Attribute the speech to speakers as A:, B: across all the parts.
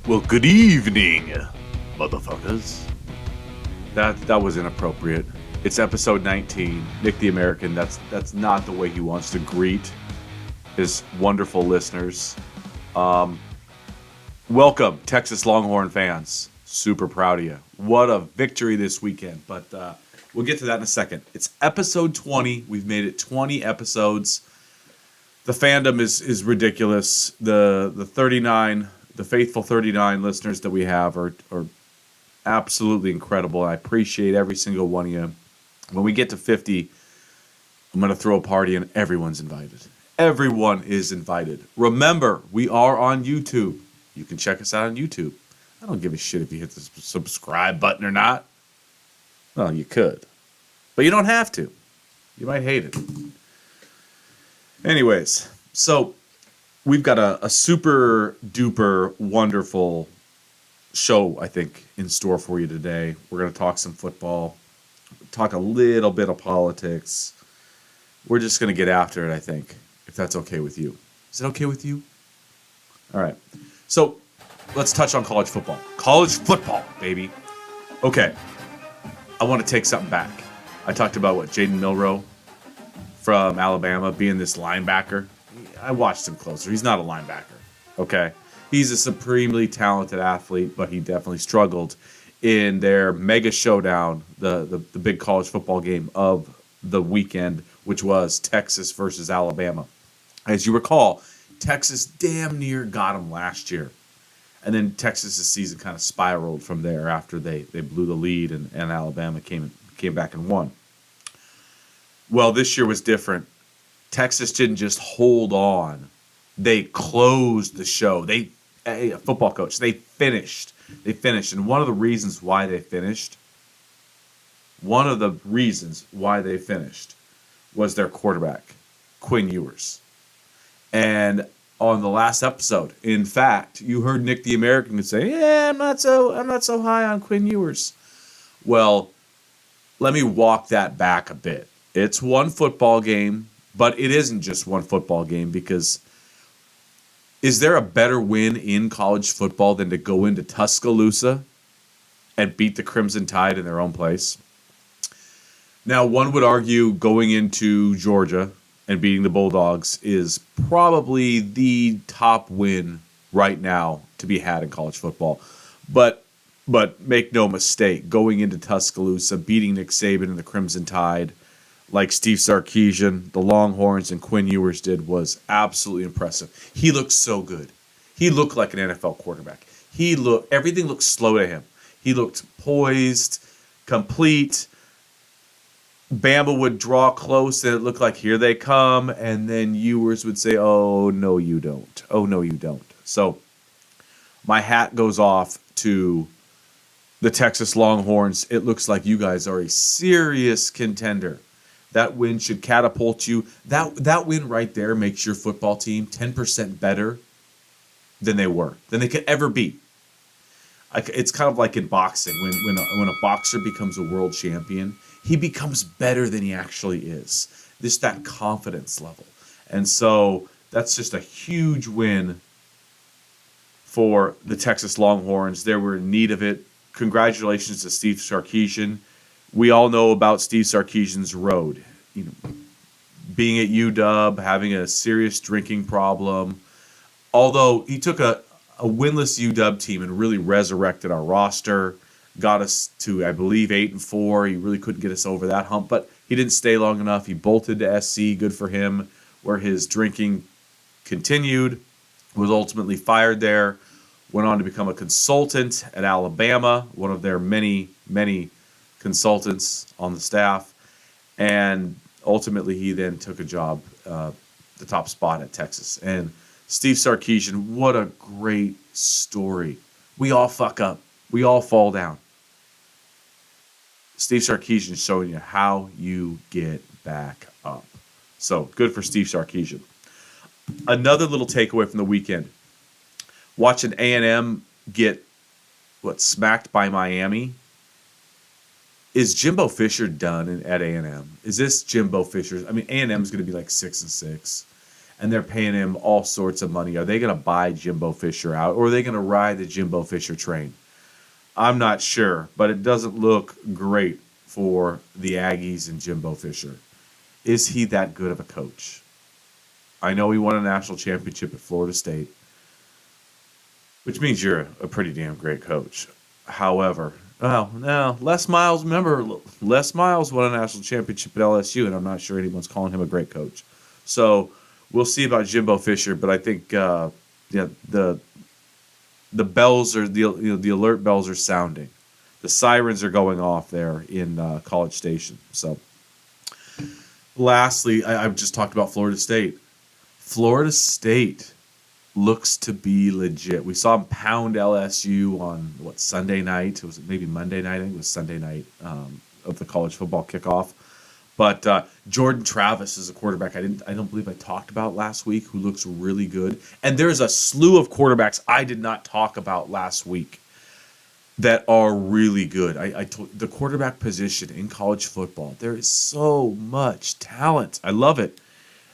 A: Well, good evening, motherfuckers. That was inappropriate. It's episode 19. Nick the American. That's not the way he wants to greet his wonderful listeners. Welcome, Texas Longhorn fans. Super proud of you. What a victory this weekend. But we'll get to that in a second. It's episode 20. We've made it 20 episodes. The fandom is ridiculous. The 39, the faithful 39 listeners that we have are absolutely incredible. I appreciate every single one of you. When we get to 50, I'm going to throw a party and everyone's invited. Everyone is invited. Remember, we are on YouTube. You can check us out on YouTube. I don't give a shit if you hit the subscribe button or not. Well, you could. But you don't have to. You might hate it. Anyways, so we've got a super duper wonderful show, I think, in store for you today. We're going to talk some football, talk a little bit of politics. We're just going to get after it, I think, if that's okay with you. Is it okay with you? All right. So let's touch on college football. College football, baby. Okay. I want to take something back. I talked about Jaden Milroe from Alabama being this linebacker. I watched him closer. He's not a linebacker, okay? He's a supremely talented athlete, but he definitely struggled in their mega showdown, the big college football game of the weekend, which was Texas versus Alabama. As you recall, Texas damn near got him last year. And then Texas' season kind of spiraled from there after they blew the lead and Alabama came back and won. Well, this year was different. Texas didn't just hold on. They closed the show. A football coach, they finished. And one of the reasons why they finished was their quarterback, Quinn Ewers. And on the last episode, in fact, you heard Nick the American say, "Yeah, I'm not so high on Quinn Ewers." Well, let me walk that back a bit. It's one football game, but it isn't just one football game, because is there a better win in college football than to go into Tuscaloosa and beat the Crimson Tide in their own place? Now, one would argue going into Georgia and beating the Bulldogs is probably the top win right now to be had in college football. But make no mistake, going into Tuscaloosa, beating Nick Saban and the Crimson Tide, like Steve Sarkisian, the Longhorns, and Quinn Ewers did, was absolutely impressive. He looked so good. He looked like an NFL quarterback. Everything looked slow to him. He looked poised, complete. Bama would draw close, and it looked like here they come, and then Ewers would say, "Oh, no, you don't. Oh, no, you don't." So my hat goes off to the Texas Longhorns. It looks like you guys are a serious contender. That win should catapult you. That win right there makes your football team 10% better than they could ever be. It's kind of like in boxing. When a boxer becomes a world champion, he becomes better than he actually is. Just that confidence level. And so that's just a huge win for the Texas Longhorns. They were in need of it. Congratulations to Steve Sarkisian. We all know about Steve Sarkisian's road. Being at UW, having a serious drinking problem. Although he took a winless UW team and really resurrected our roster, got us to, I believe, 8-4. He really couldn't get us over that hump, but he didn't stay long enough. He bolted to SC. Good for him, where his drinking continued. Was ultimately fired there. Went on to become a consultant at Alabama, one of their many, many consultants on the staff, and ultimately he then took a job, the top spot at Texas. And Steve Sarkisian, what a great story. We all fuck up. We all fall down. Steve Sarkisian showing you how you get back up. So good for Steve Sarkisian. Another little takeaway from the weekend. Watching A&M get smacked by Miami. Is Jimbo Fisher done at A&M? Is this Jimbo Fisher? I mean, A&M is going to be like 6-6, and they're paying him all sorts of money. Are they going to buy Jimbo Fisher out, or are they going to ride the Jimbo Fisher train? I'm not sure, but it doesn't look great for the Aggies and Jimbo Fisher. Is he that good of a coach? I know he won a national championship at Florida State, which means you're a pretty damn great coach. However, no, Les Miles, remember, Les Miles won a national championship at LSU, and I'm not sure anyone's calling him a great coach. So we'll see about Jimbo Fisher, but I think the bells are the alert bells are sounding, the sirens are going off there in College Station. So, lastly, I've just talked about Florida State. Florida State looks to be legit. We saw them pound LSU on Sunday night. It was maybe Monday night. I think it was Sunday night of the college football kickoff. But Jordan Travis is a quarterback I don't believe I talked about last week, who looks really good. And there's a slew of quarterbacks I did not talk about last week that are really good. I told the quarterback position in college football, there is so much talent. I love it.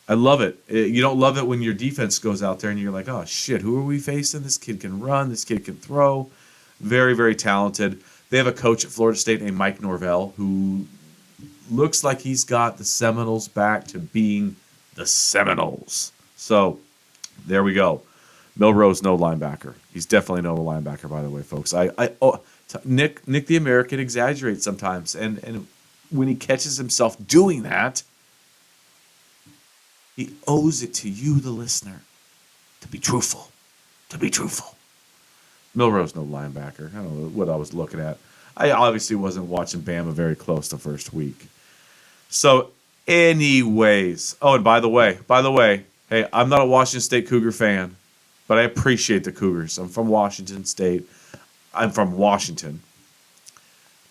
A: You don't love it when your defense goes out there and you're like, oh shit, who are we facing? This kid can run, this kid can throw. Very, very talented. They have a coach at Florida State named Mike Norvell who looks like he's got the Seminoles back to being the Seminoles. So there we go. Milrose, no linebacker. He's definitely no linebacker, by the way, folks. Nick the American exaggerates sometimes, and when he catches himself doing that, he owes it to you, the listener, to be truthful. Milrose, no linebacker. I don't know what I was looking at. I obviously wasn't watching Bama very close the first week. So, anyways. Oh, and by the way, hey, I'm not a Washington State Cougar fan, but I appreciate the Cougars. I'm from Washington State. I'm from Washington.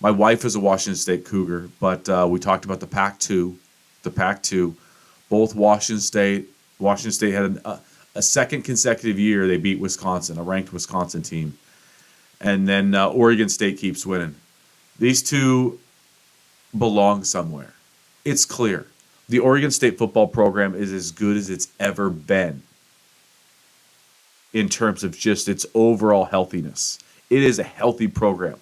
A: My wife is a Washington State Cougar, but we talked about the Pac-2. Both Washington State had a second consecutive year they beat Wisconsin, a ranked Wisconsin team. And then Oregon State keeps winning. These two belong somewhere. It's clear. The Oregon State football program is as good as it's ever been in terms of just its overall healthiness. It is a healthy program.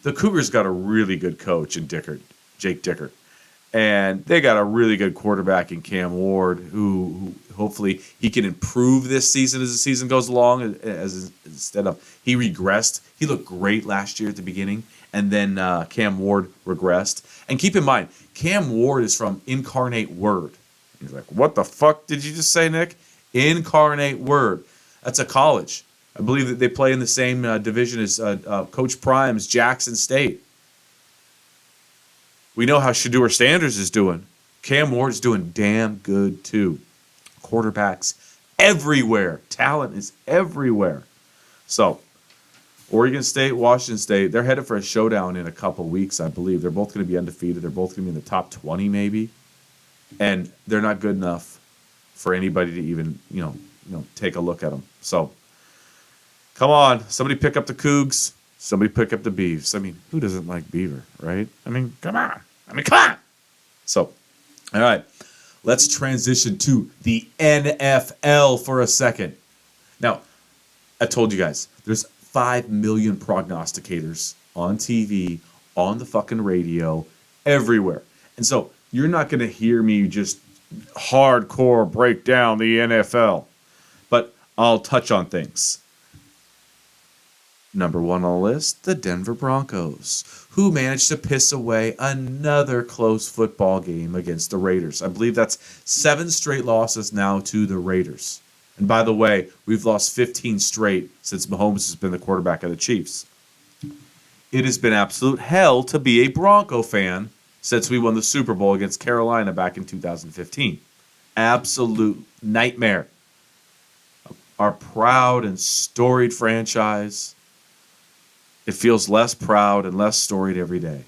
A: The Cougars got a really good coach in Jake Dickert. And they got a really good quarterback in Cam Ward, who hopefully he can improve this season as the season goes along. Instead of he regressed, he looked great last year at the beginning, and then Cam Ward regressed. And keep in mind, Cam Ward is from Incarnate Word. He's like, what the fuck did you just say, Nick? Incarnate Word. That's a college. I believe that they play in the same division as Coach Prime's Jackson State. We know how Shedeur Sanders is doing. Cam Ward's doing damn good, too. Quarterbacks everywhere. Talent is everywhere. So, Oregon State, Washington State, they're headed for a showdown in a couple weeks, I believe. They're both going to be undefeated. They're both going to be in the top 20, maybe. And they're not good enough for anybody to even, take a look at them. So, come on. Somebody pick up the Cougs. Somebody pick up the Beavs. I mean, who doesn't like Beaver, right? I mean, come on. So, all right. Let's transition to the NFL for a second. Now, I told you guys, there's 5 million prognosticators on TV, on the fucking radio, everywhere. And so, you're not going to hear me just hardcore break down the NFL. But I'll touch on things. Number one on the list, the Denver Broncos, who managed to piss away another close football game against the Raiders. I believe that's 7 straight losses now to the Raiders. And by the way, we've lost 15 straight since Mahomes has been the quarterback of the Chiefs. It has been absolute hell to be a Bronco fan since we won the Super Bowl against Carolina back in 2015. Absolute nightmare. Our proud and storied franchise, it feels less proud and less storied every day.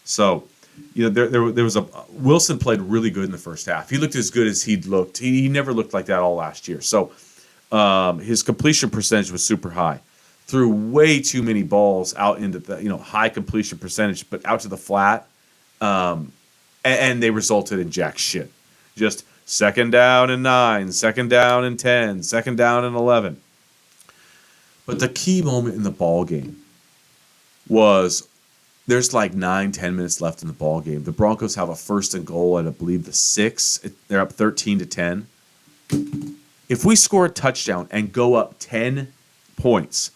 A: So, there was Wilson played really good in the first half. He looked as good as he'd looked. He never looked like that all last year. So, his completion percentage was super high. Threw way too many balls out into the high completion percentage, but out to the flat, and they resulted in jack shit. Just Second down and 9, second down and 10, second down and 11. But the key moment in the ball game was there's like 9-10 minutes left in the ball game. The Broncos have a first and goal at, I believe, the 6. They're up 13-10. If we score a touchdown and go up 10 points,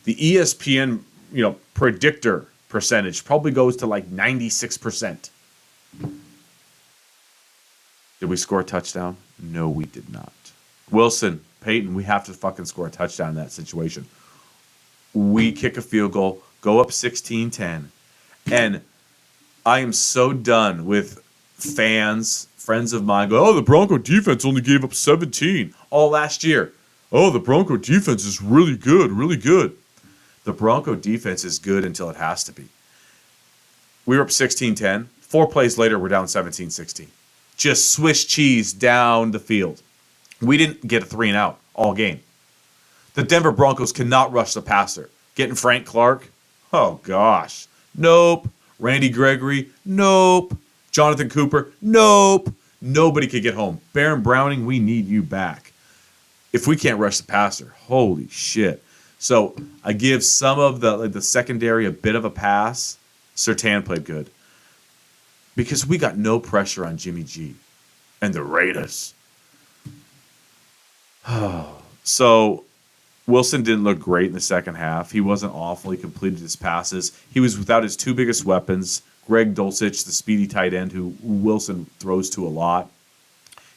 A: the ESPN, predictor percentage probably goes to like 96%. Did we score a touchdown? No, we did not. Wilson, Peyton, we have to fucking score a touchdown in that situation. We kick a field goal, go up 16-10, and I am so done with friends of mine go, oh, the Bronco defense only gave up 17 all last year. Oh, the Bronco defense is really good, really good. The Bronco defense is good until it has to be. We were up 16-10. 4 plays later, we're down 17-16. Just Swiss cheese down the field. We didn't get a 3-and-out all game. The Denver Broncos cannot rush the passer. Getting Frank Clark? Oh, gosh. Nope. Randy Gregory? Nope. Jonathan Cooper? Nope. Nobody could get home. Baron Browning, we need you back. If we can't rush the passer, holy shit. So I give some of the secondary a bit of a pass. Surtain played good. Because we got no pressure on Jimmy G and the Raiders. So Wilson didn't look great in the second half. He wasn't awful. He completed his passes. He was without his 2 biggest weapons, Greg Dulcich, the speedy tight end who Wilson throws to a lot.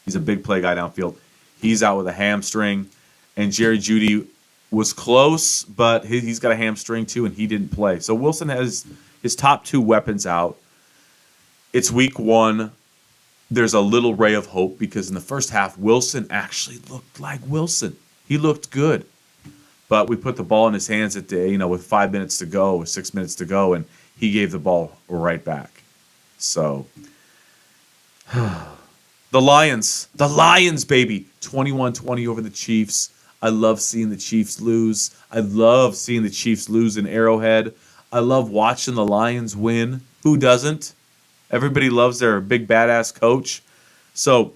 A: He's a big play guy downfield. He's out with a hamstring. And Jerry Jeudy was close, but he's got a hamstring too, and he didn't play. So Wilson has his top 2 weapons out. It's week 1. There's a little ray of hope because in the first half, Wilson actually looked like Wilson. He looked good. But we put the ball in his hands at with 5 minutes to go or 6 minutes to go, and he gave the ball right back. So, the Lions, baby, 21-20 over the Chiefs. I love seeing the Chiefs lose. I love seeing the Chiefs lose in Arrowhead. I love watching the Lions win. Who doesn't? Everybody loves their big badass coach. So,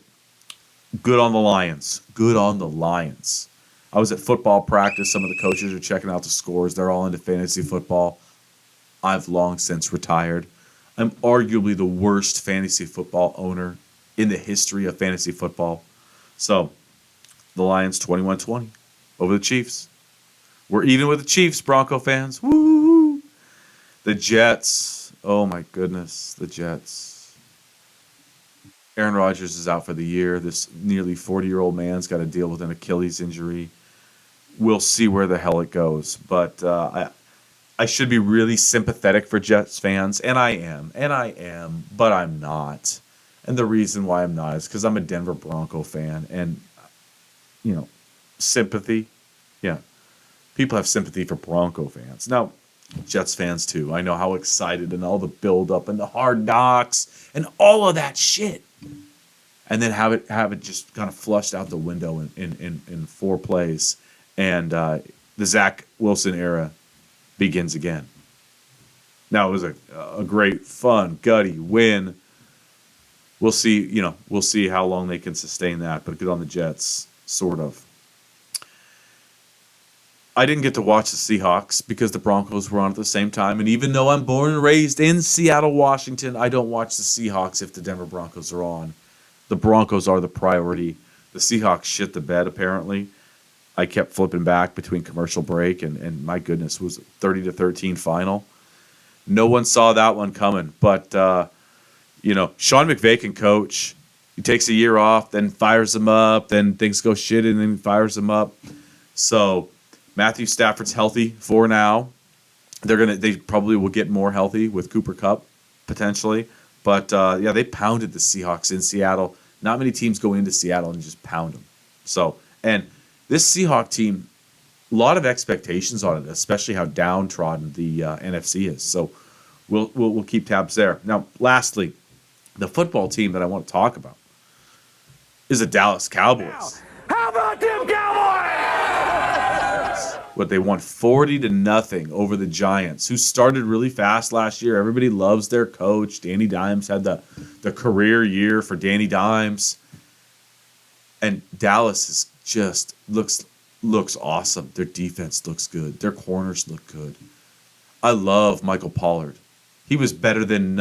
A: good on the Lions. Good on the Lions. I was at football practice. Some of the coaches are checking out the scores. They're all into fantasy football. I've long since retired. I'm arguably the worst fantasy football owner in the history of fantasy football. So, the Lions 21-20 over the Chiefs. We're even with the Chiefs, Bronco fans. Woo! The Jets. Oh, my goodness. The Jets. Aaron Rodgers is out for the year. This nearly 40-year-old man's got to deal with an Achilles injury. We'll see where the hell it goes. But I should be really sympathetic for Jets fans, and I am, but I'm not. And the reason why I'm not is because I'm a Denver Bronco fan, and, sympathy. Yeah, people have sympathy for Bronco fans. Now, Jets fans too. I know how excited and all the build-up and the hard knocks and all of that shit. And then have it just kind of flushed out the window in 4 plays. And the Zach Wilson era begins again. Now, it was a great, fun, gutty win. We'll see, we'll see how long they can sustain that, but good on the Jets, sort of. I didn't get to watch the Seahawks because the Broncos were on at the same time. And even though I'm born and raised in Seattle, Washington, I don't watch the Seahawks if the Denver Broncos are on. The Broncos are the priority. The Seahawks shit the bed, apparently. I kept flipping back between commercial break, and my goodness, was a 30-13 final. No one saw that one coming. But, Sean McVay can coach. He takes a year off, then fires him up, then things go shit, and then fires him up. So Matthew Stafford's healthy for now. They probably will get more healthy with Cooper Kupp, potentially. But, they pounded the Seahawks in Seattle. Not many teams go into Seattle and just pound them. So, and this Seahawk team, a lot of expectations on it, especially how downtrodden the NFC is. So we'll keep tabs there. Now, lastly, the football team that I want to talk about is the Dallas Cowboys.
B: How about them Cowboys?
A: What they won 40-0 over the Giants, who started really fast last year. Everybody loves their coach. Danny Dimes had the career year for Danny Dimes. And Dallas is just looks awesome. Their defense looks good. Their corners look good. I love Michael Pollard. He was better than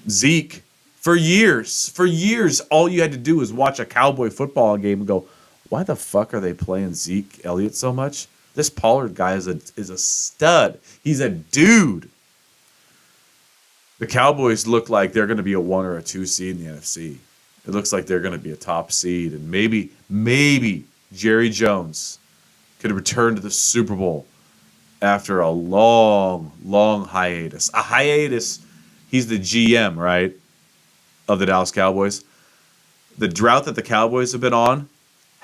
A: Zeke for years. For years, all you had to do was watch a Cowboy football game and go, "Why the fuck are they playing Zeke Elliott so much? This Pollard guy is a stud. He's a dude." The Cowboys look like they're going to be a 1 or a 2 seed in the NFC. It looks like they're going to be a top seed, and maybe Jerry Jones could return to the Super Bowl after a long, long hiatus. A hiatus. He's the GM, right, of the Dallas Cowboys. The drought that the Cowboys have been on,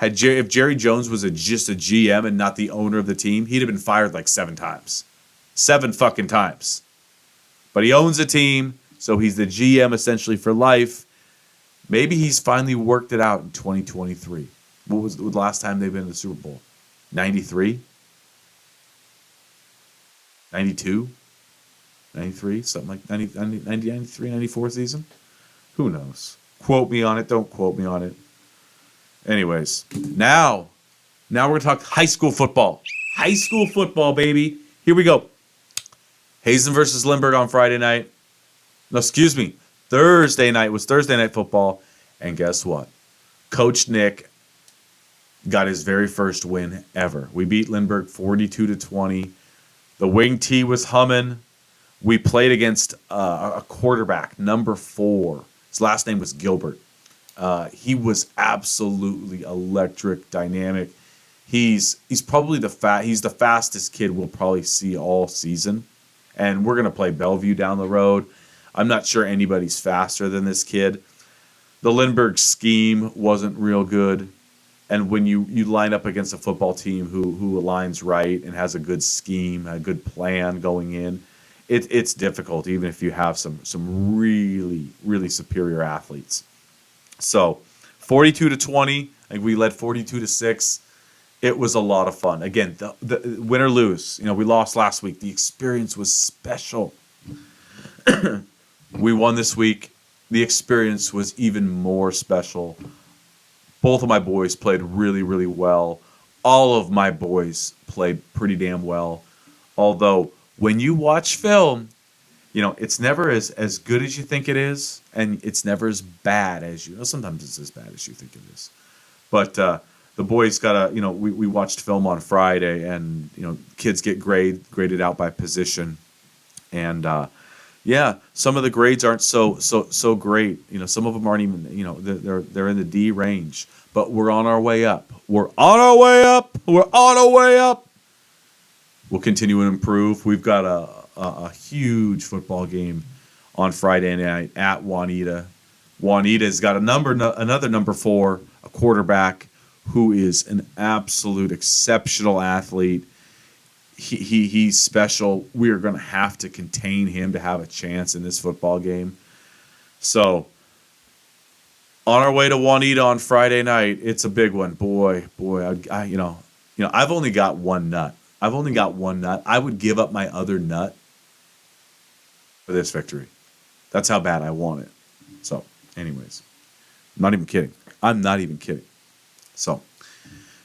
A: if Jerry Jones was just a GM and not the owner of the team, he'd have been fired like 7 times. 7 fucking times. But he owns a team, so he's the GM essentially for life. Maybe he's finally worked it out in 2023. What was the last time they've been in the Super Bowl? 93? 92? 93? Something like 93, 94 season? Who knows? Quote me on it. Don't quote me on it. Anyways, now we're going to talk high school football. High school football, baby. Here we go. Hazen versus Lindbergh on Friday night. No, excuse me. Thursday night was Thursday night football. And guess what? Coach Nick got his very first win ever. We beat Lindbergh 42-20. The wing tee was humming. We played against a quarterback, number 4. His last name was Gilbert. He was absolutely electric, dynamic. He's probably the fastest kid we'll probably see all season. And we're going to play Bellevue down the road. I'm not sure anybody's faster than this kid. The Lindbergh scheme wasn't real good. And when you line up against a football team who aligns right and has a good scheme, a good plan going in, it's difficult, even if you have some really, really superior athletes. So 42-20, I think we led 42-6. It was a lot of fun. Again, the win or lose, we lost last week. The experience was special. We won this week. The experience was even more special. Both of my boys played really, really well. All of my boys played pretty damn well. Although, when you watch film, it's never as good as you think it is, and it's never as bad as sometimes it's as bad as you think it is. But the boys we watched film on Friday, and kids get graded out by position, and some of the grades aren't so great. Some of them aren't even they're in the D range, but we're on our way up. We're on our way up. We're on our way up. We'll continue to improve. We've got a huge football game on Friday night at Juanita. Juanita's got another number 4, a quarterback who is an absolute exceptional athlete. He's special. We are going to have to contain him to have a chance in this football game. So, on our way to Juanita on Friday night, it's a big one. Boy, I've only got one nut. I would give up my other nut for this victory. That's how bad I want it. So, anyways, I'm not even kidding. So,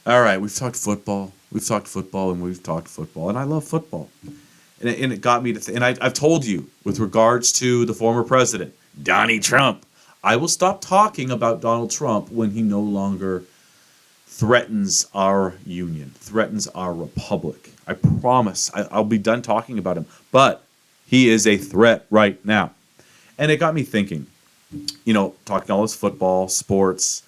A: all right, we've talked football, and I love football. And it got me to and I've told you, with regards to the former president, Donnie Trump, I will stop talking about Donald Trump when he no longer threatens our union, threatens our republic. I promise I'll be done talking about him. But he is a threat right now. And it got me thinking, talking all this football, sports.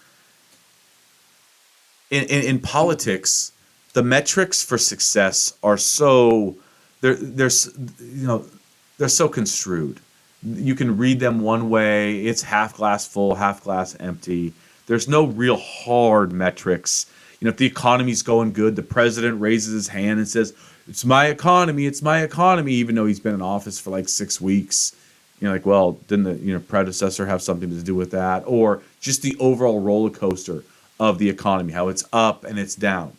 A: In politics, the metrics for success are they're so construed. You can read them one way. It's half glass full, half glass empty. There's no real hard metrics. If the economy's going good, the president raises his hand and says, it's my economy, even though he's been in office for like 6 weeks. Well, didn't the predecessor have something to do with that? Or just the overall roller coaster of the economy, how it's up and it's down.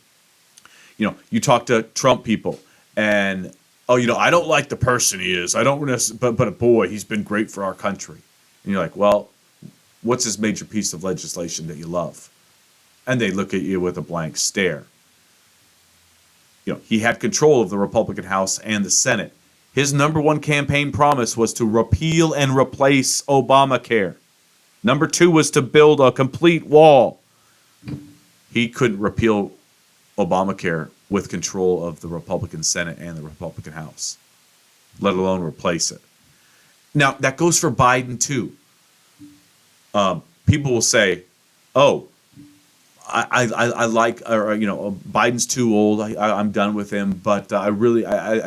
A: You talk to Trump people and, I don't like the person he is. I don't, but boy, he's been great for our country. And you're like, well, What's his major piece of legislation that you love? And they look at you with a blank stare. He had control of the Republican House and the Senate. His number one campaign promise was to repeal and replace Obamacare. Number two was to build a complete wall. He couldn't repeal Obamacare with control of the Republican Senate and the Republican House, let alone replace it. Now, that goes for Biden, too. People will say, oh, I like, Biden's too old. I'm done with him, but I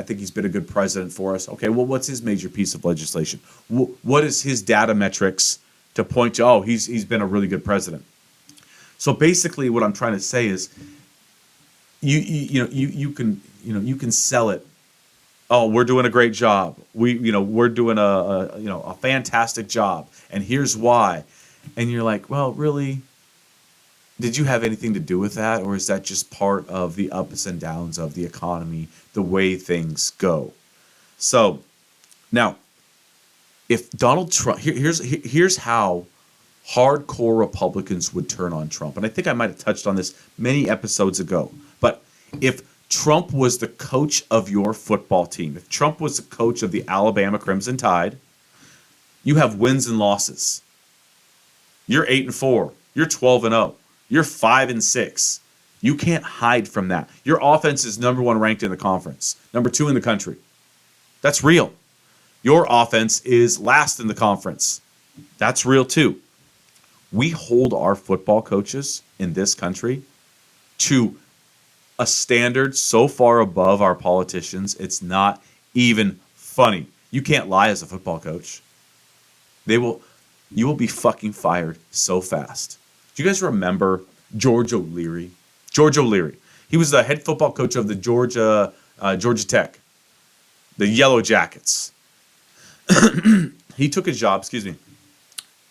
A: think he's been a good president for us. Okay, well, what's his major piece of legislation? What is his data metrics to point to? Oh, he's been a really good president. So basically, what I'm trying to say is, you can sell it. Oh, we're doing a great job. We're doing a fantastic job, and here's why. And you're like, well, really? Did you have anything to do with that, or is that just part of the ups and downs of the economy, the way things go? So, now, if Donald Trump, here's how hardcore Republicans would turn on Trump, and I think I might have touched on this many episodes ago, but if Trump was the coach of your football team, if Trump was the coach of the Alabama Crimson Tide, you have wins and losses. You're 8-4. You're 12-0. You're 5-6. You can't hide from that. Your offense is number one ranked in the conference, number two in the country. That's real. Your offense is last in the conference. That's real too. We hold our football coaches in this country to a standard so far above our politicians, it's not even funny. You can't lie as a football coach. You will be fucking fired so fast. Do you guys remember George O'Leary? George O'Leary. He was the head football coach of the Georgia Tech, the Yellow Jackets. He took a job,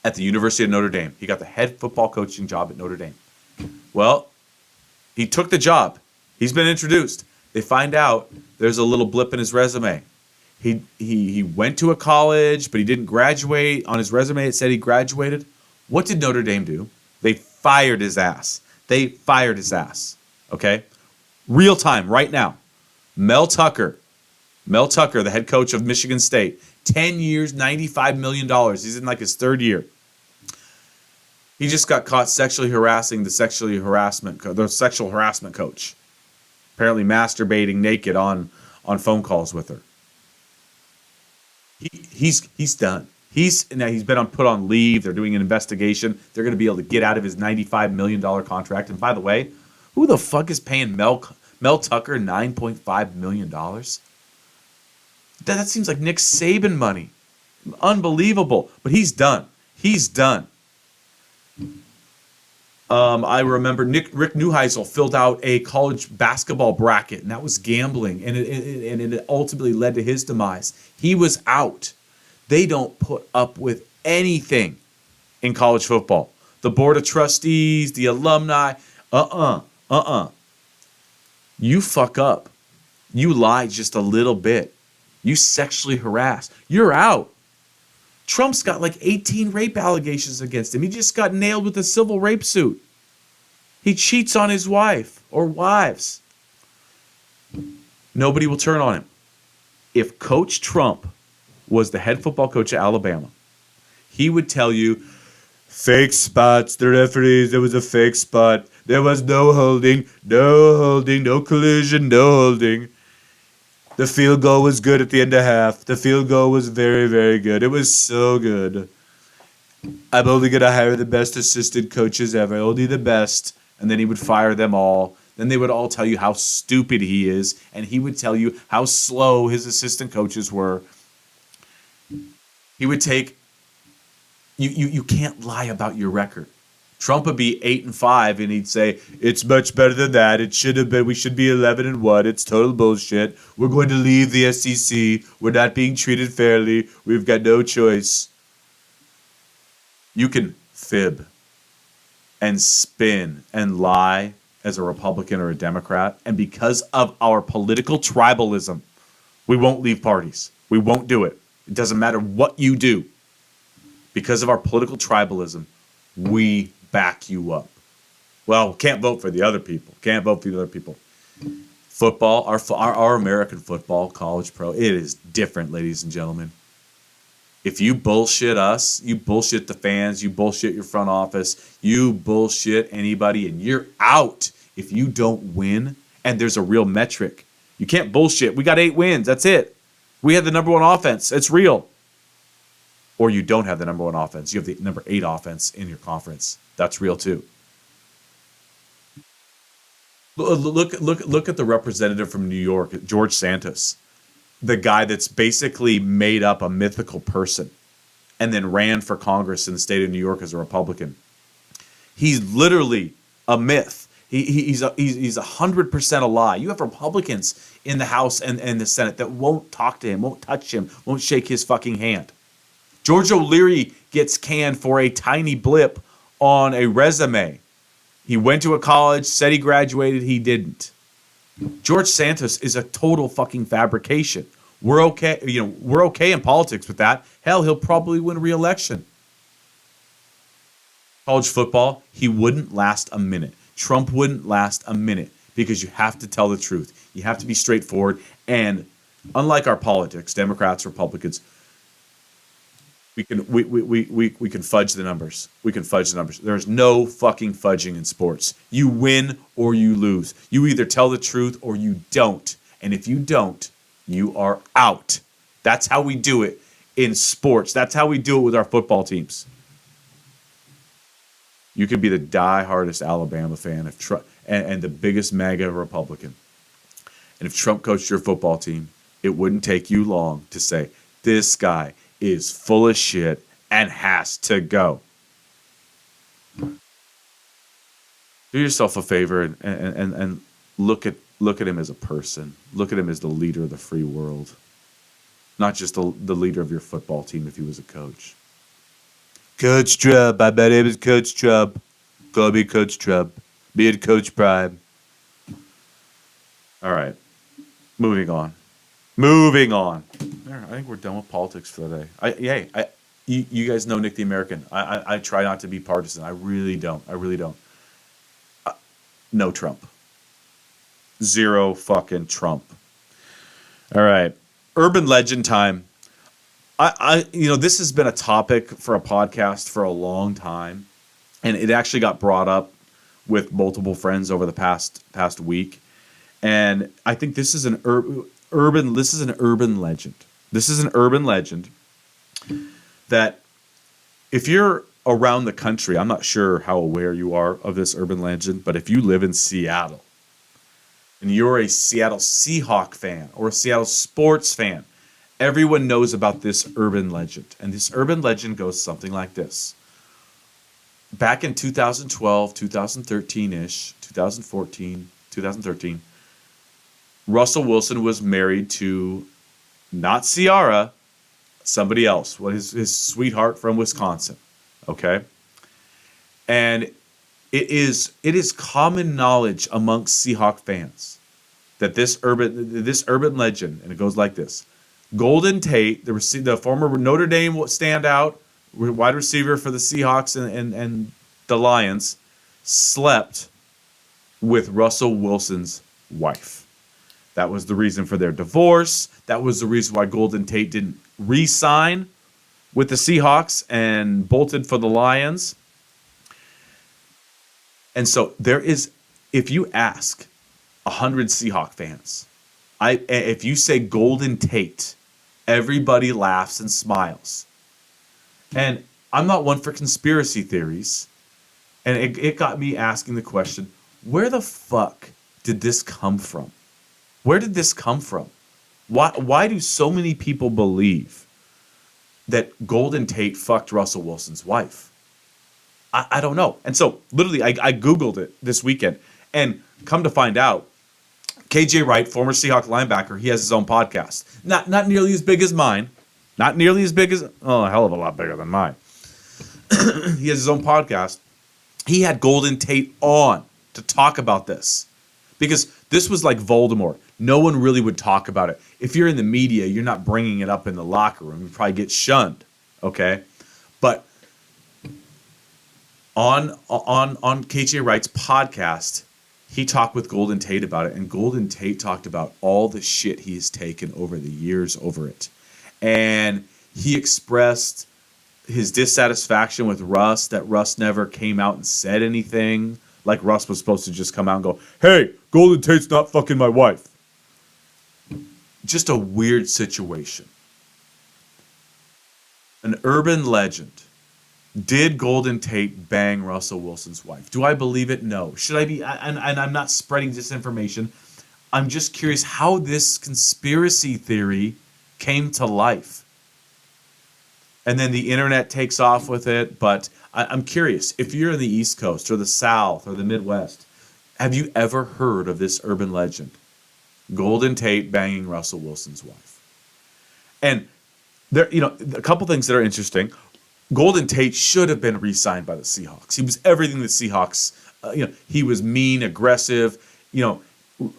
A: at the University of Notre Dame. He got the head football coaching job at Notre Dame. Well, he took the job. He's been introduced. They find out there's a little blip in his resume. He went to a college, but he didn't graduate. On his resume, it said he graduated. What did Notre Dame do? They fired his ass. Okay? Real time, right now. Mel Tucker, the head coach of Michigan State, 10 years, $95 million. He's in like his third year. He just got caught sexually harassing the sexual harassment coach. Apparently masturbating naked on phone calls with her. He's done. He's been put on leave. They're doing an investigation. They're going to be able to get out of his $95 million contract. And by the way, who the fuck is paying Mel Tucker $9.5 million? That seems like Nick Saban money. Unbelievable. But he's done. I remember Rick Neuheisel filled out a college basketball bracket, and that was gambling, and it ultimately led to his demise. He was out. They don't put up with anything in college football. The board of trustees, the alumni, You fuck up. You lie just a little bit. You sexually harass. You're out. Trump's got like 18 rape allegations against him. He just got nailed with a civil rape suit. He cheats on his wife or wives. Nobody will turn on him. If Coach Trump was the head football coach at Alabama, he would tell you, fake spots, the referees, there was a fake spot. There was no holding, no collision, no holding. The field goal was good at the end of half. The field goal was very, very good. It was so good. I'm only going to hire the best assistant coaches ever, only the best. And then he would fire them all. Then they would all tell you how stupid he is. And he would tell you how slow his assistant coaches were. He would take... You can't lie about your record. Trump would be 8-5, and he'd say, it's much better than that. It should have been. We should be 11-1. It's total bullshit. We're going to leave the SEC. We're not being treated fairly. We've got no choice. You can fib and spin and lie as a Republican or a Democrat, and because of our political tribalism, we won't leave parties. We won't do it. It doesn't matter what you do. Because of our political tribalism, We back you up. Well, can't vote for the other people. Can't vote for the other people. Football, our American football, college pro, it is different, ladies and gentlemen. If you bullshit us, you bullshit the fans, you bullshit your front office, you bullshit anybody, and you're out if you don't win. And there's a real metric. You can't bullshit. We got 8 wins. That's it. We have the number 1 offense. It's real. Or you don't have the number 1 offense. You have the number 8 offense in your conference. That's real too. Look at the representative from New York, George Santos, the guy that's basically made up a mythical person and then ran for Congress in the state of New York as a Republican. He's literally a myth. He's 100% a lie. You have Republicans in the House and the Senate that won't talk to him, won't touch him, won't shake his fucking hand. George O'Leary gets canned for a tiny blip on a resume. He went to a college, said he graduated, he didn't. George Santos is a total fucking fabrication. We're okay, we're okay in politics with that. Hell, he'll probably win re-election. College football, he wouldn't last a minute. Trump wouldn't last a minute because you have to tell the truth. You have to be straightforward. And unlike our politics, Democrats, Republicans, we can fudge the numbers. We can fudge the numbers. There's no fucking fudging in sports. You win or you lose. You either tell the truth or you don't. And if you don't, you are out. That's how we do it in sports. That's how we do it with our football teams. You could be the die-hardest Alabama fan if Trump, and the biggest MAGA Republican. And if Trump coached your football team, it wouldn't take you long to say, this guy is full of shit and has to go. Do yourself a favor and look at him as a person. Look at him as the leader of the free world. Not just the leader of your football team if he was a coach. Coach Trump. My name is Coach Trump. Call me Coach Trump. Me and Coach Prime. All right. Moving on. There, I think we're done with politics for the day. You guys know Nick the American. I try not to be partisan. I really don't. No Trump. Zero fucking Trump. All right. Urban legend time. This has been a topic for a podcast for a long time, and it actually got brought up with multiple friends over the past week. And I think this is an urban legend. This is an urban legend that if you're around the country, I'm not sure how aware you are of this urban legend, but if you live in Seattle and you're a Seattle Seahawk fan or a Seattle sports fan, everyone knows about this urban legend. And this urban legend goes something like this. Back in 2012, 2013-ish, 2014, 2013, Russell Wilson was married to not Ciara, somebody else, his sweetheart from Wisconsin. Okay? And it is common knowledge amongst Seahawk fans that this urban legend, and it goes like this. Golden Tate, the former Notre Dame standout, wide receiver for the Seahawks and the Lions, slept with Russell Wilson's wife. That was the reason for their divorce. That was the reason why Golden Tate didn't re-sign with the Seahawks and bolted for the Lions. And so if you ask 100 Seahawk fans, if you say Golden Tate, everybody laughs and smiles. And I'm not one for conspiracy theories. And it got me asking the question, where the fuck did this come from? Where did this come from? Why do so many people believe that Golden Tate fucked Russell Wilson's wife? I don't know. And so literally I Googled it this weekend, and come to find out, KJ Wright, former Seahawk linebacker, he has his own podcast. Not nearly as big as mine. Not nearly as big as, a hell of a lot bigger than mine. He has his own podcast. He had Golden Tate on to talk about this. Because this was like Voldemort. No one really would talk about it. If you're in the media, you're not bringing it up in the locker room. You probably get shunned. Okay? But On KJ Wright's podcast, he talked with Golden Tate about it, and Golden Tate talked about all the shit he's taken over the years over it. And he expressed his dissatisfaction with Russ, that Russ never came out and said anything. Like Russ was supposed to just come out and go, "Hey, Golden Tate's not fucking my wife." Just a weird situation. An urban legend. Did Golden Tate bang Russell Wilson's wife? Do I believe it? No. Should I be? And I'm not spreading disinformation. I'm just curious how this conspiracy theory came to life. And then the internet takes off with it. But I'm curious, if you're in the East Coast or the South or the Midwest, have you ever heard of this urban legend? Golden Tate banging Russell Wilson's wife. And there, a couple things that are interesting. Golden Tate should have been re-signed by the Seahawks. He was everything the Seahawks. He was mean, aggressive.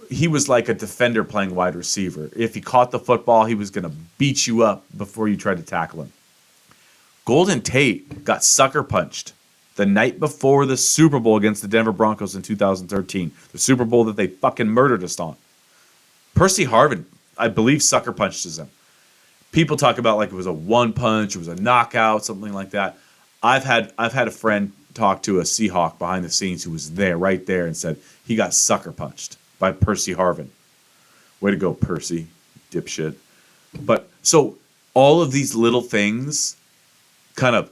A: He was like a defender playing wide receiver. If he caught the football, he was going to beat you up before you tried to tackle him. Golden Tate got sucker punched the night before the Super Bowl against the Denver Broncos in 2013. The Super Bowl that they fucking murdered us on. Percy Harvin, I believe, sucker punched him. People talk about like it was a one punch, it was a knockout, something like that. I've had a friend talk to a Seahawk behind the scenes who was there, right there, and said he got sucker punched by Percy Harvin. Way to go, Percy, dipshit. But so all of these little things kind of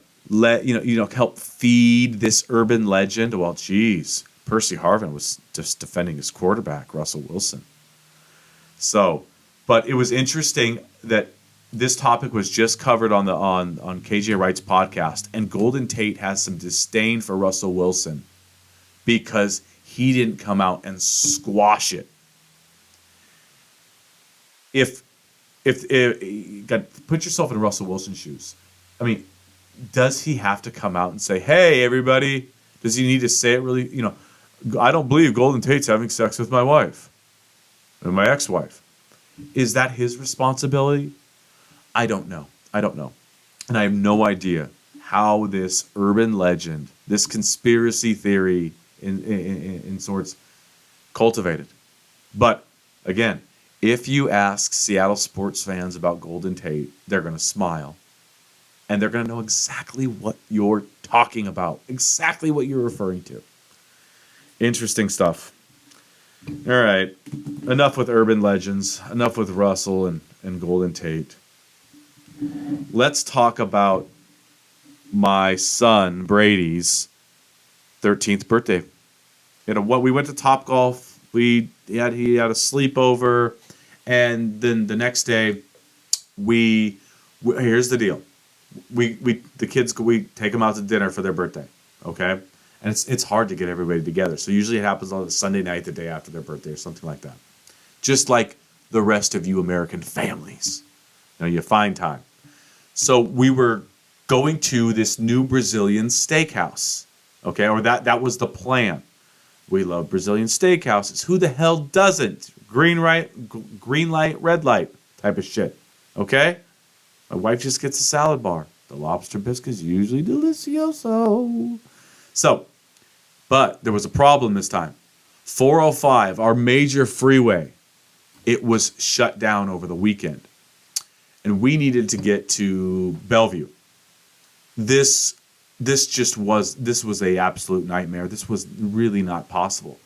A: help feed this urban legend. Well, geez, Percy Harvin was just defending his quarterback, Russell Wilson. So, but it was interesting that this topic was just covered on KJ Wright's podcast, and Golden Tate has some disdain for Russell Wilson because he didn't come out and squash it. If put yourself in Russell Wilson's shoes. I mean, does he have to come out and say, "Hey, everybody"? Does he need to say it really? I don't believe Golden Tate's having sex with my wife and my ex-wife. Is that his responsibility? I don't know. And I have no idea how this urban legend, this conspiracy theory in sorts, cultivated. But again, if you ask Seattle sports fans about Golden Tate, they're going to smile. And they're going to know exactly what you're talking about, exactly what you're referring to. Interesting stuff. All right. Enough with urban legends. Enough with Russell and Golden Tate. Let's talk about my son Brady's 13th birthday. We went to Topgolf. He had a sleepover, and then the next day, here's the deal. We take them out to dinner for their birthday, okay? And it's hard to get everybody together. So usually it happens on a Sunday night, the day after their birthday, or something like that. Just like the rest of you American families. You find time. So we were going to this new Brazilian steakhouse, okay? Or that was the plan. We love Brazilian steakhouses. Who the hell doesn't? Green light, red light type of shit, okay? My wife just gets a salad bar. The lobster biscuit is usually delicioso. So, but there was a problem this time. 405, our major freeway, it was shut down over the weekend. And we needed to get to Bellevue. This was a absolute nightmare. This was really not possible.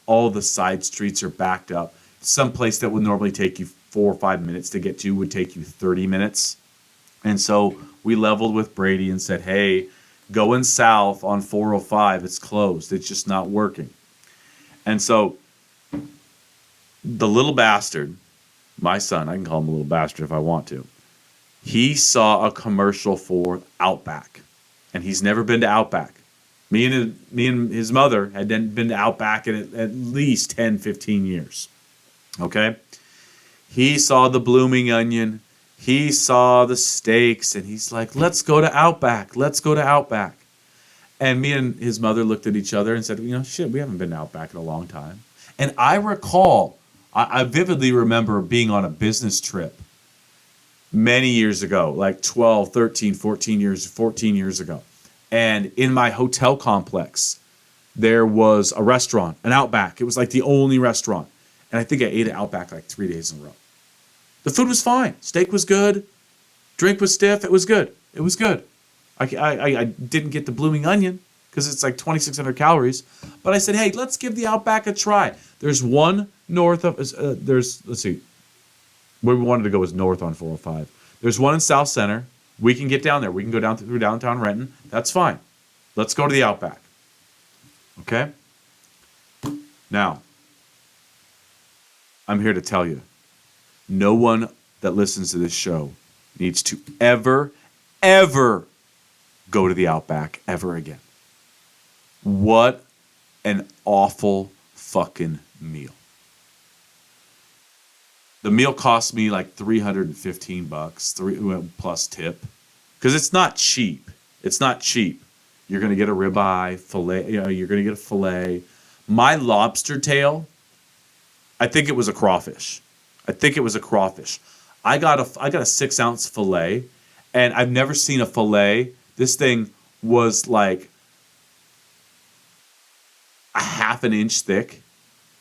A: All the side streets are backed up. Some place that would normally take you 4 or 5 minutes to get to would take you 30 minutes. And so we leveled with Brady and said, "Hey, going south on 405, it's closed. It's just not working." And so the little bastard, my son, I can call him a little bastard if I want to, he saw a commercial for Outback. And he's never been to Outback. Me and his mother had been to Outback in at least 10, 15 years. Okay? He saw the blooming onion. He saw the steaks. And he's like, "Let's go to Outback. Let's go to Outback." And me and his mother looked at each other and said, "Shit, we haven't been to Outback in a long time." And I recall, I vividly remember being on a business trip many years ago, like 12, 13, 14 years ago. And in my hotel complex, there was a restaurant, an Outback. It was like the only restaurant. And I think I ate at Outback like 3 days in a row. The food was fine. Steak was good. Drink was stiff. It was good. It was good. I didn't get the blooming onion because it's like 2,600 calories. But I said, hey, let's give the Outback a try. There's one north of, let's see, where we wanted to go was north on 405. There's one in South Center. We can get down there. We can go down through downtown Renton. That's fine. Let's go to the Outback. Okay? Now, I'm here to tell you, no one that listens to this show needs to ever go to the Outback ever again. What an awful fucking meal. The meal cost me like $315 plus tip, because it's not cheap. It's not cheap. You're going to get a ribeye, fillet, you're going to get a fillet. My lobster tail, I think it was a crawfish. I got a 6-ounce fillet, and I've never seen a fillet. This thing was like a half an inch thick.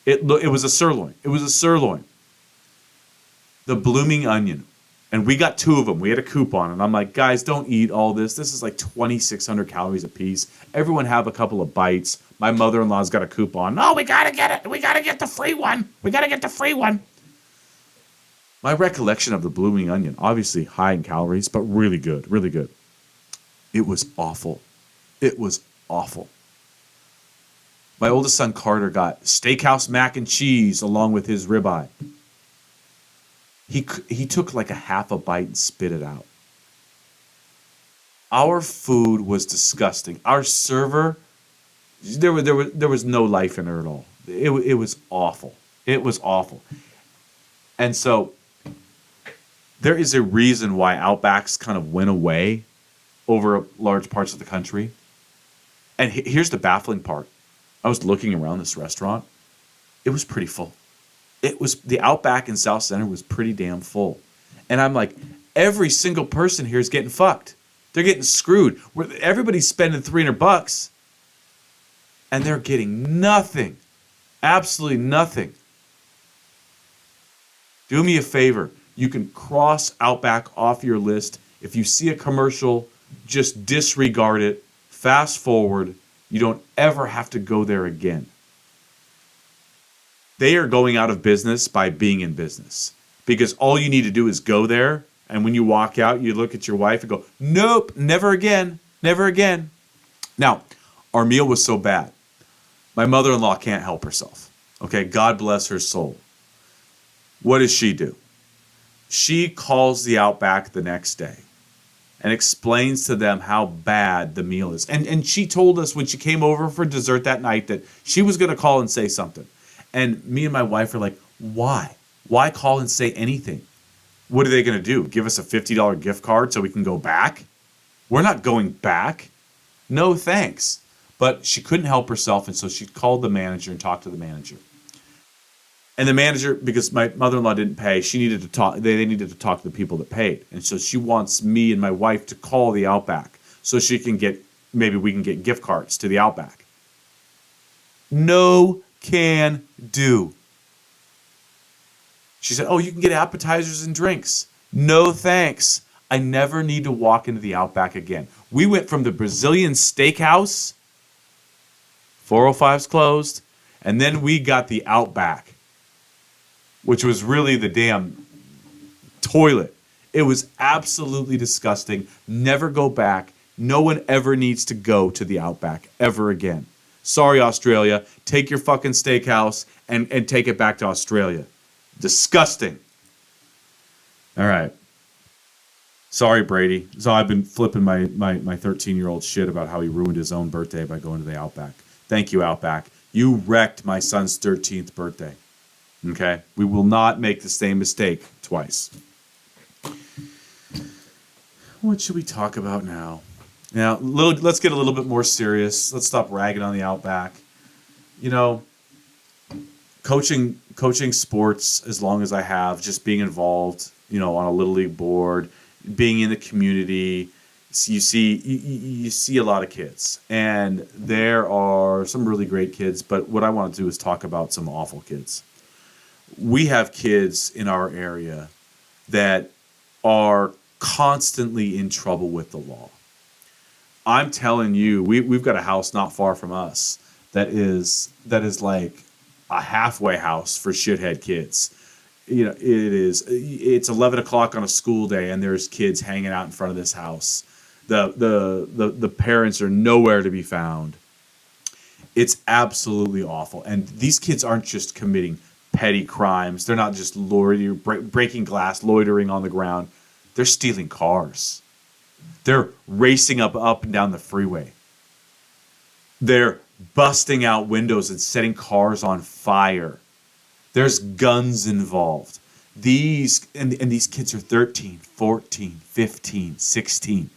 A: It was a sirloin. The blooming onion. And we got 2 of them. We had a coupon. And I'm like, guys, don't eat all this. This is like 2,600 calories a piece. Everyone have a couple of bites. My mother-in-law's got a coupon. No, we got to get it. We got to get the free one. My recollection of the blooming onion, obviously high in calories, but really good, really good. It was awful. My oldest son, Carter, got Steakhouse mac and cheese along with his ribeye. He took like a half a bite and spit it out. Our food was disgusting. Our server, there was no life in her at all. It was awful. And so there is a reason why Outbacks kind of went away over large parts of the country. And here's the baffling part. I was looking around this restaurant. It was pretty full. The Outback in South Center was pretty damn full. And I'm like, every single person here is getting fucked. They're getting screwed. Everybody's spending $300 and they're getting nothing. Absolutely nothing. Do me a favor. You can cross Outback off your list. If you see a commercial, just disregard it. Fast forward. You don't ever have to go there again. They are going out of business by being in business, because all you need to do is go there. And when you walk out, you look at your wife and go, nope, never again. Now, our meal was so bad. My mother-in-law can't help herself. Okay, God bless her soul. What does she do? She calls the Outback the next day and explains to them how bad the meal is. And she told us when she came over for dessert that night that she was going to call and say something. And me and my wife are like, why? Why call and say anything? What are they going to do? Give us a $50 gift card so we can go back? We're not going back. No, thanks. But she couldn't help herself, and so she called the manager and talked to the manager. And the manager, because my mother-in-law didn't pay, she needed to talk. They needed to talk to the people that paid. And so she wants me and my wife to call the Outback so she can maybe we can get gift cards to the Outback. No can do. She said, oh, you can get appetizers and drinks. No, thanks. I never need to walk into the Outback again. We went from the Brazilian Steakhouse, 405's closed, and then we got the Outback, which was really the damn toilet. It was absolutely disgusting. Never go back. No one ever needs to go to the Outback ever again. Sorry, Australia. Take your fucking steakhouse and take it back to Australia. Disgusting. All right. Sorry, Brady. So I've been flipping my 13-year-old shit about how he ruined his own birthday by going to the Outback. Thank you, Outback. You wrecked my son's 13th birthday. Okay? We will not make the same mistake twice. What should we talk about now? Now, let's get a little bit more serious. Let's stop ragging on the Outback. You know, coaching sports as long as I have, just being involved, you know, on a little league board, being in the community, you see a lot of kids, and there are some really great kids. But what I want to do is talk about some awful kids. We have kids in our area that are constantly in trouble with the law. I'm telling you, we've got a house not far from us that is like a halfway house for shithead kids. It's 11 o'clock on a school day, and there's kids hanging out in front of this house. The parents are nowhere to be found. It's absolutely awful. And these kids aren't just committing petty crimes. They're not just breaking glass, loitering on the ground. They're stealing cars. They're racing up and down the freeway. They're busting out windows and setting cars on fire. There's guns involved. These kids are 13, 14, 15, 16.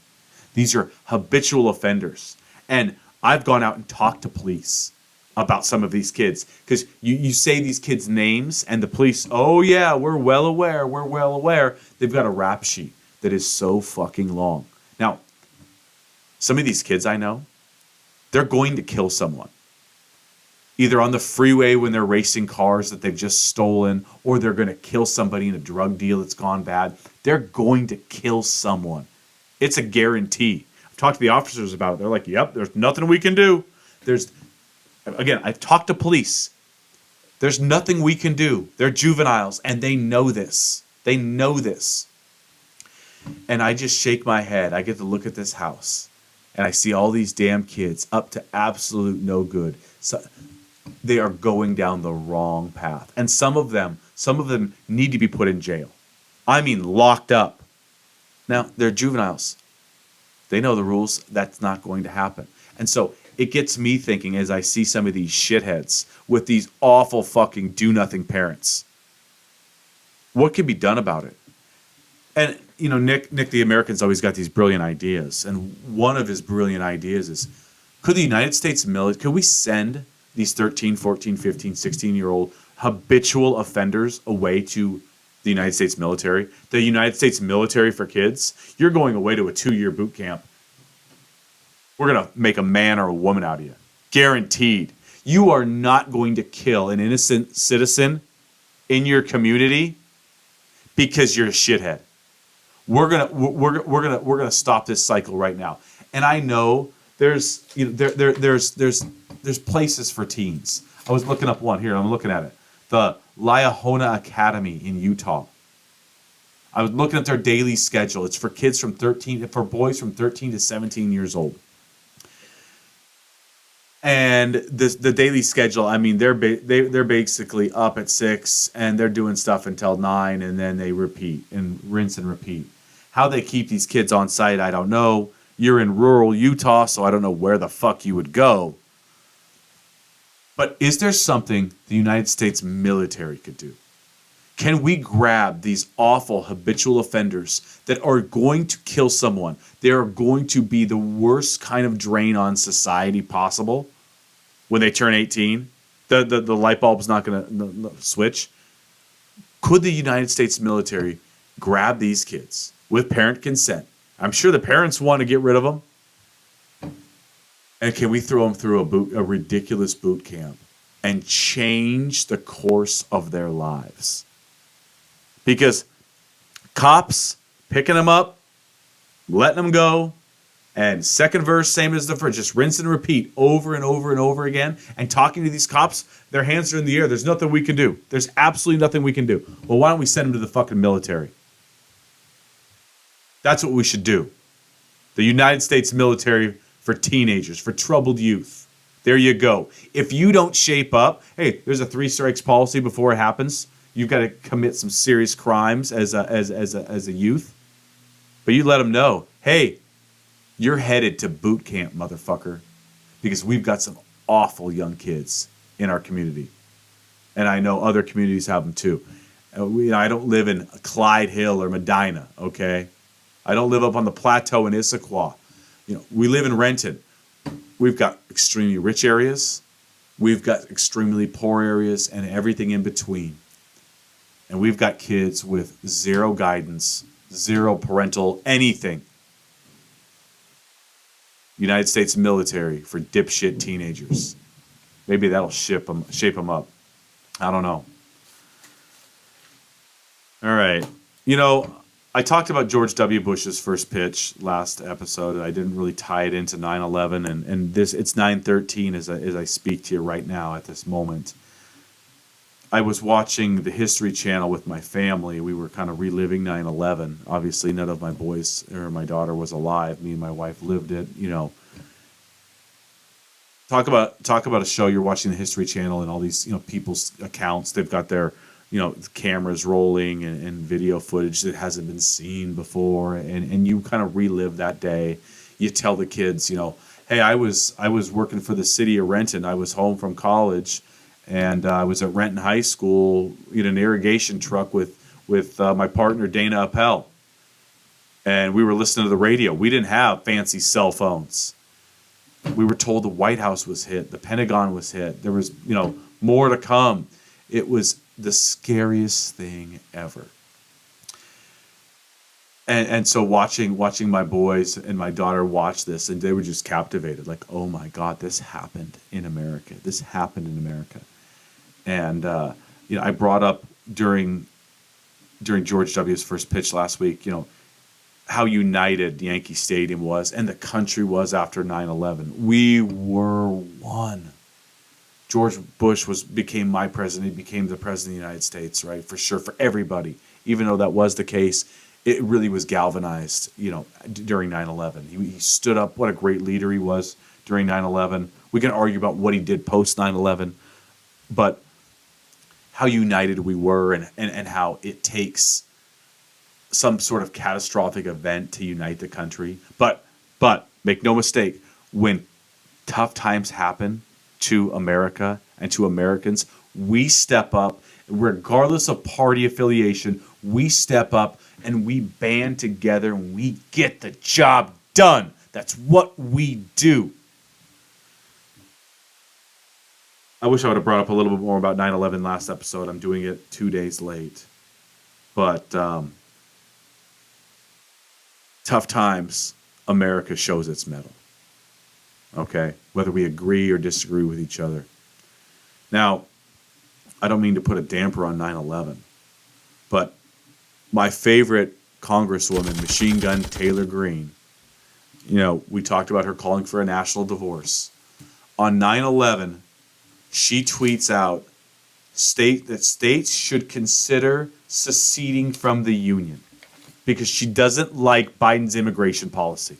A: These are habitual offenders. And I've gone out and talked to police about some of these kids. Because you say these kids' names, and the police, oh yeah, we're well aware. They've got a rap sheet that is so fucking long. Now, some of these kids I know, they're going to kill someone. Either on the freeway when they're racing cars that they've just stolen, or they're going to kill somebody in a drug deal that's gone bad. They're going to kill someone. It's a guarantee. I've talked to the officers about it. They're like, yep, there's nothing we can do. I've talked to police. There's nothing we can do. They're juveniles, and they know this. They know this. And I just shake my head. I get to look at this house, and I see all these damn kids up to absolute no good. So they are going down the wrong path. And some of them need to be put in jail. I mean, locked up. Now, they're juveniles. They know the rules. That's not going to happen. And so it gets me thinking as I see some of these shitheads with these awful fucking do-nothing parents. What can be done about it? And, Nick the American's always got these brilliant ideas. And one of his brilliant ideas is, could the United States military, could we send these 13, 14, 15, 16-year-old habitual offenders away to the United States military? The United States military for kids? You're going away to a 2-year boot camp. We're going to make a man or a woman out of you. Guaranteed. You are not going to kill an innocent citizen in your community because you're a shithead. We're gonna stop this cycle right now. And I know there's places for teens. I was looking up one here. I'm looking at it. The Liahona Academy in Utah. I was looking at their daily schedule. It's for boys from 13 to 17 years old. And the daily schedule, I mean, they're basically up at 6 and they're doing stuff until 9, and then they repeat and rinse and repeat. How they keep these kids on site, I don't know. You're in rural Utah, so I don't know where the fuck you would go. But is there something the United States military could do? Can we grab these awful habitual offenders that are going to kill someone? They are going to be the worst kind of drain on society possible when they turn 18. The light bulb's not going to switch. Could the United States military grab these kids with parent consent? I'm sure the parents want to get rid of them. And can we throw them through a ridiculous boot camp and change the course of their lives? Because cops picking them up, letting them go, and second verse, same as the first, just rinse and repeat over and over and over again. And talking to these cops, their hands are in the air. There's nothing we can do. There's absolutely nothing we can do. Well, why don't we send them to the fucking military? That's what we should do. The United States military for teenagers, for troubled youth. There you go. If you don't shape up, hey, there's a 3 strikes policy before it happens. You've got to commit some serious crimes as a youth. But you let them know, hey, you're headed to boot camp, motherfucker. Because we've got some awful young kids in our community. And I know other communities have them too. I don't live in Clyde Hill or Medina, okay? I don't live up on the plateau in Issaquah. We live in Renton. We've got extremely rich areas. We've got extremely poor areas and everything in between. And we've got kids with zero guidance, zero parental anything. United States military for dipshit teenagers. Maybe that'll shape them up. I don't know. All right. You know, I talked about George W. Bush's first pitch last episode. I didn't really tie it into 9/11, and this it's 9:13 as I speak to you right now at this moment. I was watching the History Channel with my family. We were kind of reliving 9/11. Obviously, none of my boys or my daughter was alive. Me and my wife lived it. You know, talk about a show. You're watching the History Channel and all these people's accounts. They've got their cameras rolling and video footage that hasn't been seen before, and you kind of relive that day. You tell the kids, hey, I was working for the city of Renton. I was home from college, and I was at Renton High School in an irrigation truck with my partner Dana Appel, and we were listening to the radio. We didn't have fancy cell phones. We were told the White House was hit, the Pentagon was hit. There was more to come. It was the scariest thing ever. And so watching my boys and my daughter watch this, and they were just captivated, like, oh my God, this happened in America. This happened in America. And I brought up during George W.'s first pitch last week, how united Yankee Stadium was and the country was after 9/11. We were one. George Bush became my president. He became the president of the United States, right? For sure, for everybody. Even though that was the case, it really was galvanized, during 9/11. He stood up. What a great leader he was during 9/11. We can argue about what he did post 9/11, but how united we were and how it takes some sort of catastrophic event to unite the country. But make no mistake, when tough times happen to America and to Americans, we step up, regardless of party affiliation. We step up and we band together and we get the job done. That's what we do. I wish I would have brought up a little bit more about 9/11 last episode. I'm doing it 2 days late. But tough times, America shows its mettle. Okay? Whether we agree or disagree with each other. Now, I don't mean to put a damper on 9/11, but my favorite Congresswoman, Machine Gun Taylor Greene, we talked about her calling for a national divorce. On 9/11, she tweets out that states should consider seceding from the Union because she doesn't like Biden's immigration policy.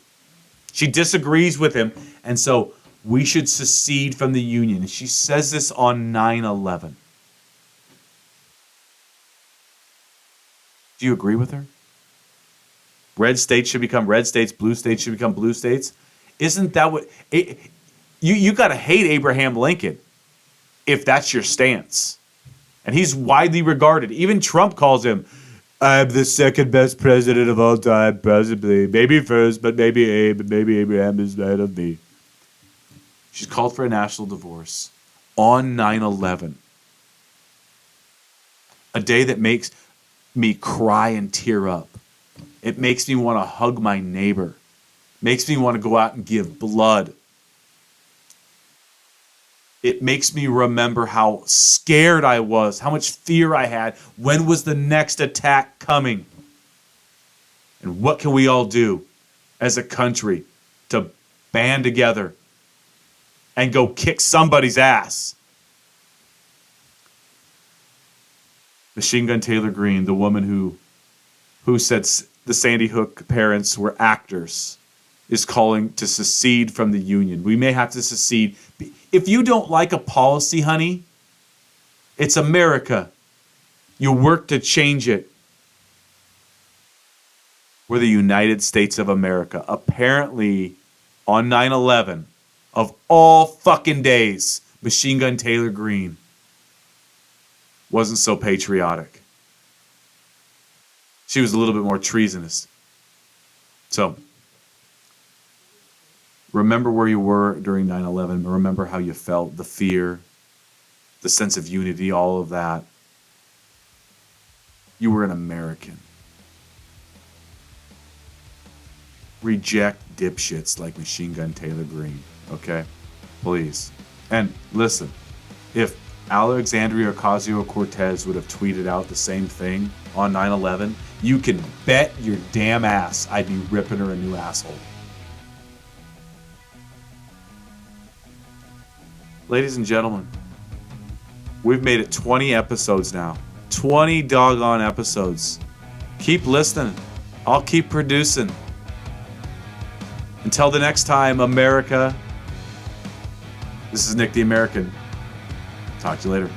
A: She disagrees with him, and so we should secede from the Union. And she says this on 9/11. Do you agree with her? Red states should become red states, blue states should become blue states. Isn't that what... You got to hate Abraham Lincoln if that's your stance. And he's widely regarded. Even Trump calls him, I'm the second best president of all time, possibly. Maybe first, but maybe Abraham is ahead of me. She's called for a national divorce on 9/11. A day that makes me cry and tear up. It makes me want to hug my neighbor. Makes me want to go out and give blood. It makes me remember how scared I was, how much fear I had. When was the next attack coming? And what can we all do as a country to band together and go kick somebody's ass? Machine Gun Taylor Greene, the woman who said the Sandy Hook parents were actors, is calling to secede from the Union. We may have to secede. If you don't like a policy, honey, it's America. You work to change it. We're the United States of America. Apparently, on 9/11, of all fucking days, Machine Gun Taylor Greene wasn't so patriotic. She was a little bit more treasonous. So, remember where you were during 9/11. Remember how you felt, the fear, the sense of unity, all of that. You were an American. reject dipshits like Machine Gun Taylor Green, okay? Please. And listen, if Alexandria Ocasio-Cortez would have tweeted out the same thing on 9/11, you can bet your damn ass I'd be ripping her a new asshole. Ladies and gentlemen, we've made it 20 episodes now. 20 doggone episodes. Keep listening. I'll keep producing. Until the next time, America. This is Nick the American. Talk to you later.